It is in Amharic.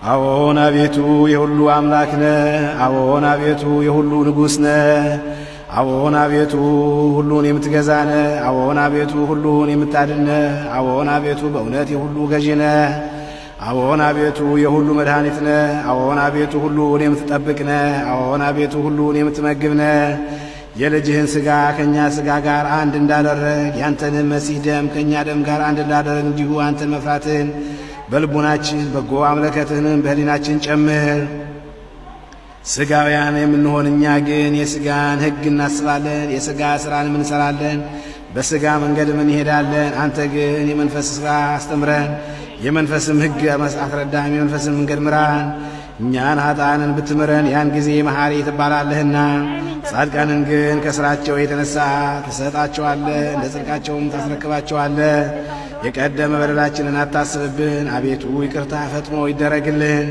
አዎን አቤቱ የሁሉ አምላክ ነህ። አዎን አቤቱ የሁሉ ንጉሥ ነህ። አዎን አቤቱ ሁሉን የምትገዛ ነህ። አዎን አቤቱ ሁሉን የምታድን ነህ። አዎን አቤቱ በእውነት የሁሉ ገዢ ነህ። አዎን አቤቱ የሁሉ መድኃኒት ነህ። አዎን አቤቱ ሁሉን የምትጠብቅ ነህ። አዎን አቤቱ ሁሉን የምትመግብ ነህ። የልጅህን ሥጋ ከእኛ ሥጋ ጋር አንድ እንዳደረግ ያንተንም መሲህ ደም ከእኛ ደም ጋር አንድ እንዳደረግ እንዲሁ አንተን መፍራትን በልቡናችን በጎ አምለከትህንም በሕሊናችን ጨምር። ሥጋውያን የምንሆን እኛ ግን የሥጋን ሕግ እናስባለን፣ የሥጋ ሥራንም እንሠራለን፣ በሥጋ መንገድም እንሄዳለን። አንተ ግን የመንፈስ ሥራ አስተምረን፣ የመንፈስም ሕግ አስረዳን፣ የመንፈስም መንገድ ምራን። እኛን ኃጥአንን ብትምረን ያን ጊዜ መሐሪ ትባላለህና፣ ጻድቃንን ግን ከሥራቸው የተነሣ ትሰጣቸዋለህ፣ እንደ ጽድቃቸውም ታስረክባቸዋለህ። የቀደመ በደላችንን አታስብብን፣ አቤቱ ይቅርታ ፈጥኖ ይደረግልን።